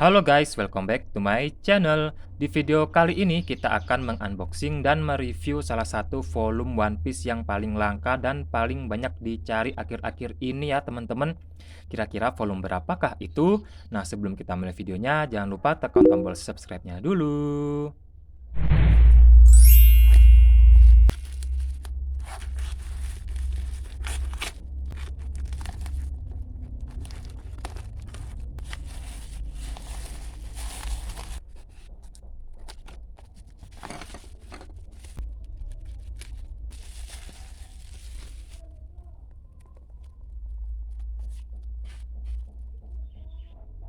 Halo guys, welcome back to my channel. Di video kali ini kita akan mengunboxing dan mereview salah satu volume One Piece yang paling langka dan paling banyak dicari akhir-akhir ini ya teman-teman. Kira-kira volume berapakah itu? Nah, sebelum kita mulai videonya, jangan lupa tekan tombol subscribe-nya dulu.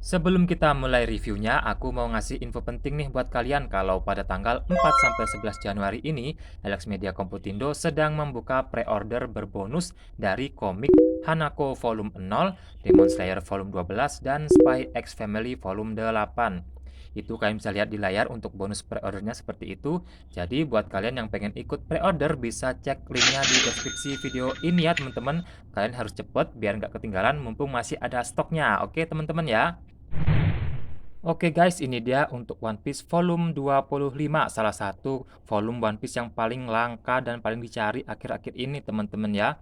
Sebelum kita mulai reviewnya, aku mau ngasih info penting nih buat kalian kalau pada tanggal 4-11 Januari ini, Alex Media Komputindo sedang membuka pre-order berbonus dari komik Hanako Volume 0, Demon Slayer Volume 12, dan Spy X Family Volume 8. Itu kalian bisa lihat di layar untuk bonus pre-ordernya seperti itu. Jadi buat kalian yang pengen ikut pre-order bisa cek linknya di deskripsi video ini ya teman-teman. Kalian harus cepet biar nggak ketinggalan mumpung masih ada stoknya. Oke teman-teman ya. Oke guys, ini dia untuk One Piece volume 25, salah satu volume One Piece yang paling langka dan paling dicari akhir-akhir ini teman-teman ya.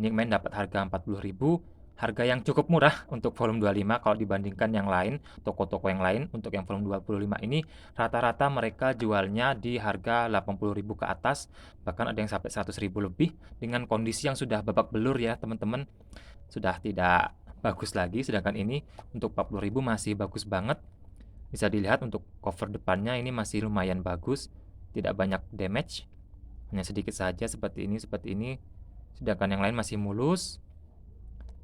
Ini main dapat harga 40.000, harga yang cukup murah untuk volume 25 kalau dibandingkan yang lain, toko-toko yang lain. Untuk yang volume 25 ini rata-rata mereka jualnya di harga 80.000 ke atas, bahkan ada yang sampai 100.000 lebih dengan kondisi yang sudah babak belur ya teman-teman. Sudah tidak bagus lagi, sedangkan ini untuk 40.000 masih bagus banget. Bisa dilihat untuk cover depannya ini masih lumayan bagus, tidak banyak damage, hanya sedikit saja seperti ini, sedangkan yang lain masih mulus.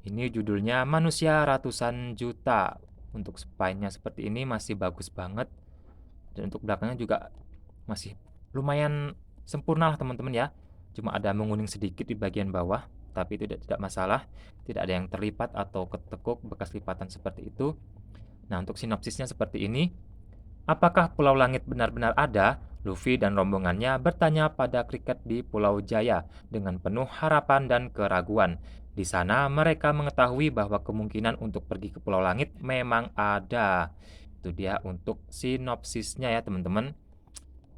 Ini judulnya Manusia Ratusan Juta. Untuk spine-nya seperti ini masih bagus banget, dan untuk belakangnya juga masih lumayan sempurna lah teman-teman ya. Cuma ada menguning sedikit di bagian bawah, tapi itu tidak masalah, tidak ada yang terlipat atau ketekuk bekas lipatan seperti itu. Nah, untuk sinopsisnya seperti ini. Apakah Pulau Langit benar-benar ada? Luffy dan rombongannya bertanya pada Cricket di Pulau Jaya dengan penuh harapan dan keraguan. Di sana mereka mengetahui bahwa kemungkinan untuk pergi ke Pulau Langit memang ada. Itu dia untuk sinopsisnya ya teman-teman.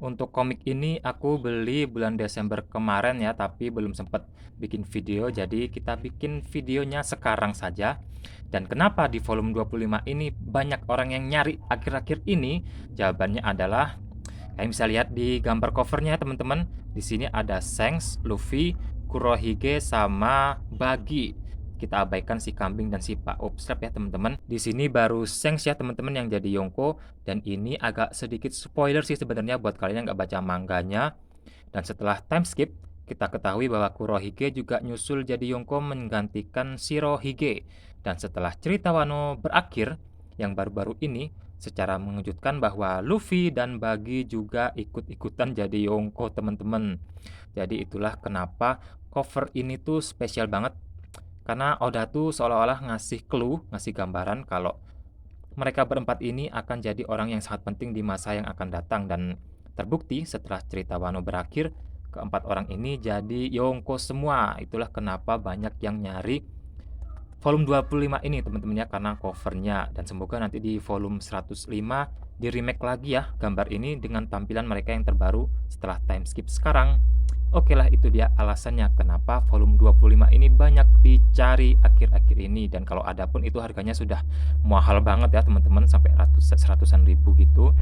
Untuk komik ini aku beli bulan Desember kemarin ya, tapi belum sempat bikin video, jadi kita bikin videonya sekarang saja. Dan kenapa di volume 25 ini banyak orang yang nyari akhir-akhir ini? Jawabannya adalah kalian bisa lihat di gambar covernya teman-teman. Di sini ada Shanks, Luffy, Kurohige sama Buggy. Kita abaikan si kambing dan si Pak Obstrap ya teman-teman. Di sini baru Shanks ya teman-teman yang jadi Yonko, dan ini agak sedikit spoiler sih sebenarnya buat kalian yang nggak baca mangganya. Dan setelah time skip, kita ketahui bahwa Kurohige juga nyusul jadi Yonko menggantikan Shirohige. Dan setelah cerita Wano berakhir, yang baru-baru ini, secara mengejutkan bahwa Luffy dan Buggy juga ikut-ikutan jadi Yonko teman-teman. Jadi itulah kenapa cover ini tuh spesial banget. Karena Oda tuh seolah-olah ngasih clue, ngasih gambaran kalau mereka berempat ini akan jadi orang yang sangat penting di masa yang akan datang. Dan terbukti setelah cerita Wano berakhir, keempat orang ini jadi Yonko semua. Itulah kenapa banyak yang nyari volume 25 ini teman-teman ya, karena covernya. Dan semoga nanti di volume 105 di remake lagi ya gambar ini dengan tampilan mereka yang terbaru setelah time skip sekarang. Oke lah, itu dia alasannya kenapa volume 25 ini banyak dicari akhir-akhir ini. Dan kalau ada pun itu harganya sudah mahal banget ya teman-teman, sampai seratusan ribu gitu.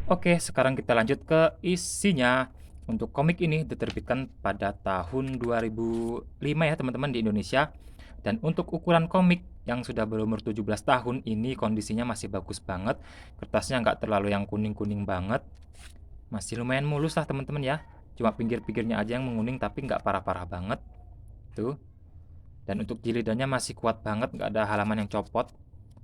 Oke, sekarang kita lanjut ke isinya. Untuk komik ini diterbitkan pada tahun 2005 ya teman-teman di Indonesia. Dan untuk ukuran komik yang sudah berumur 17 tahun ini kondisinya masih bagus banget. Kertasnya nggak terlalu yang kuning-kuning banget. Masih lumayan mulus lah teman-teman ya. Cuma pinggir-pinggirnya aja yang menguning, tapi nggak parah-parah banget. Tuh. Dan untuk jilidannya masih kuat banget, nggak ada halaman yang copot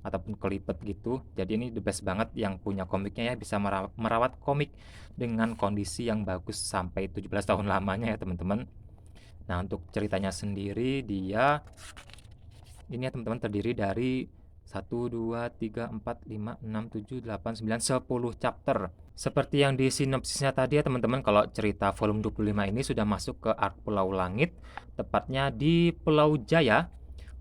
ataupun kelipet gitu. Jadi ini the best banget yang punya komiknya ya, bisa merawat komik dengan kondisi yang bagus sampai 17 tahun lamanya ya teman-teman. Nah, untuk ceritanya sendiri dia ini ya teman-teman terdiri dari 1, 2, 3, 4, 5, 6, 7, 8, 9, 10 chapter. Seperti yang di sinopsisnya tadi ya teman-teman, kalau cerita volume 25 ini sudah masuk ke arc Pulau Langit, tepatnya di Pulau Jaya.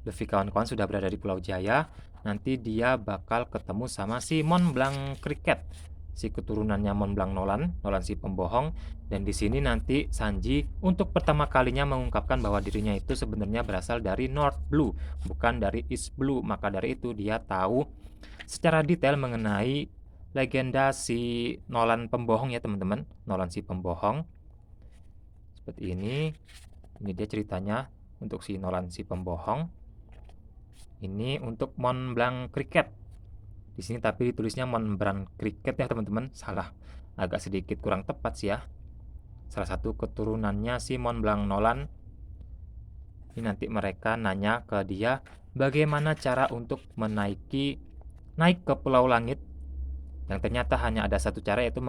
Luffy kawan-kawan sudah berada di Pulau Jaya. nanti dia bakal ketemu sama si Montblanc Cricket, si keturunannya Montblanc Nolan, Nolan si pembohong. Dan di sini nanti Sanji untuk pertama kalinya mengungkapkan bahwa dirinya itu sebenarnya berasal dari North Blue, bukan dari East Blue. Maka dari itu dia tahu secara detail mengenai legenda si Nolan pembohong ya teman-teman, Nolan si pembohong. Seperti ini. Ini dia ceritanya untuk si Nolan si pembohong. Ini untuk Montblanc Cricket. Di sini tapi ditulisnya Montblanc Cricket ya teman-teman, salah. Agak sedikit kurang tepat sih ya. Salah satu keturunannya si Montblanc Nolan. Ini nanti mereka nanya ke dia bagaimana cara untuk naik ke Pulau Langit. Yang ternyata hanya ada satu cara, yaitu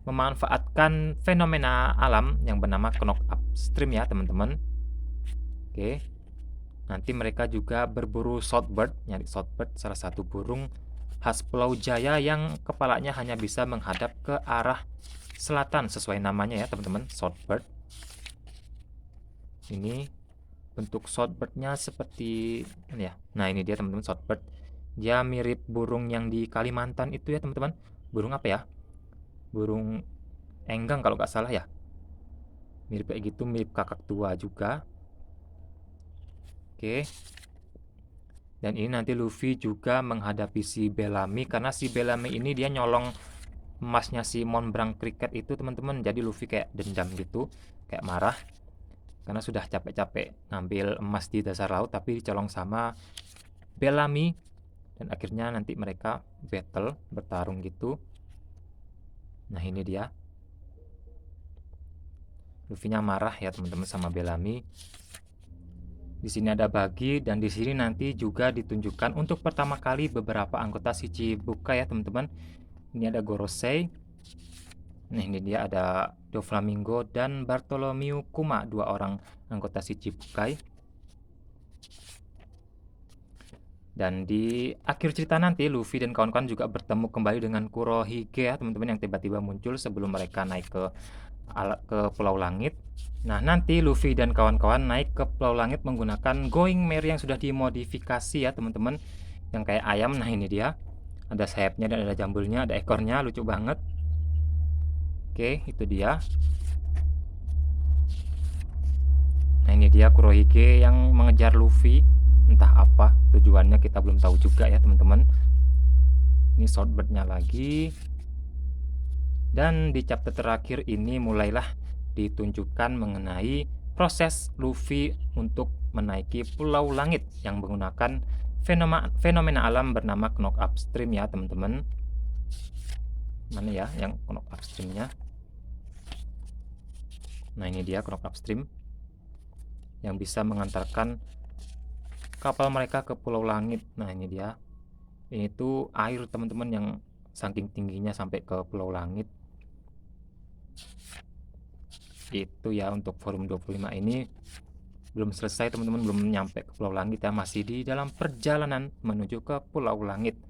memanfaatkan fenomena alam yang bernama knock upstream ya teman-teman. Oke. Nanti mereka juga berburu Southbird, nyari Southbird, salah satu burung khas Pulau Jaya yang kepalanya hanya bisa menghadap ke arah selatan sesuai namanya ya teman-teman, Southbird. Ini bentuk Southbird-nya seperti ini ya. Nah, ini dia teman-teman Southbird. Dia mirip burung yang di Kalimantan itu ya teman-teman. Burung apa ya? Burung enggang kalau nggak salah ya. Mirip kayak gitu, mirip kakak tua juga. Oke. Dan ini nanti Luffy juga menghadapi si Bellamy, karena si Bellamy ini dia nyolong emasnya si Montblanc Cricket itu teman-teman. Jadi Luffy kayak dendam gitu, kayak marah karena sudah capek-capek ngambil emas di dasar laut tapi dicolong sama Bellamy. Dan akhirnya nanti mereka bertarung gitu. Nah, ini dia. Luffy-nya marah ya teman-teman sama Bellamy. Di sini ada Buggy, dan di sini nanti juga ditunjukkan untuk pertama kali beberapa anggota Shichibukai ya teman-teman. Ini ada Gorosei. Nah, ini dia ada Doflamingo dan Bartholomew Kuma, dua orang anggota Shichibukai. Dan di akhir cerita nanti Luffy dan kawan-kawan juga bertemu kembali dengan Kurohige ya teman-teman, yang tiba-tiba muncul sebelum mereka naik ke Pulau Langit. Nah, nanti Luffy dan kawan-kawan naik ke Pulau Langit menggunakan Going Merry yang sudah dimodifikasi ya teman-teman, yang kayak ayam. Nah, ini dia, ada sayapnya dan ada jambulnya, ada ekornya, lucu banget. Oke, itu dia. Nah, ini dia Kurohige yang mengejar Luffy. Entah apa tujuannya, kita belum tahu juga ya teman-teman. Ini Swordbird-nya lagi. Dan di chapter terakhir ini mulailah ditunjukkan mengenai proses Luffy untuk menaiki Pulau Langit yang menggunakan fenomena alam bernama knock upstream ya teman-teman. Mana ya yang knock upstreamnya? Nah, ini dia knock upstream yang bisa mengantarkan kapal mereka ke Pulau Langit. Nah, ini dia. Ini tuh air teman-teman yang saking tingginya sampai ke Pulau Langit. Itu ya untuk volume 25 ini belum selesai teman-teman, belum nyampe ke Pulau Langit ya, masih di dalam perjalanan menuju ke Pulau Langit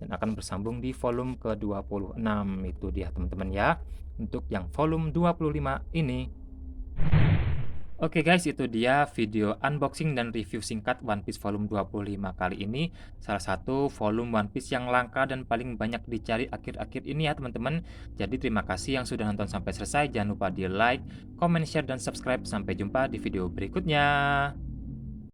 dan akan bersambung di volume ke-26. Itu dia teman-teman ya untuk yang volume 25 ini. Oke guys, itu dia video unboxing dan review singkat One Piece volume 25 kali ini. Salah satu volume One Piece yang langka dan paling banyak dicari akhir-akhir ini ya teman-teman. Jadi terima kasih yang sudah nonton sampai selesai. Jangan lupa di like, comment, share, dan subscribe. Sampai jumpa di video berikutnya.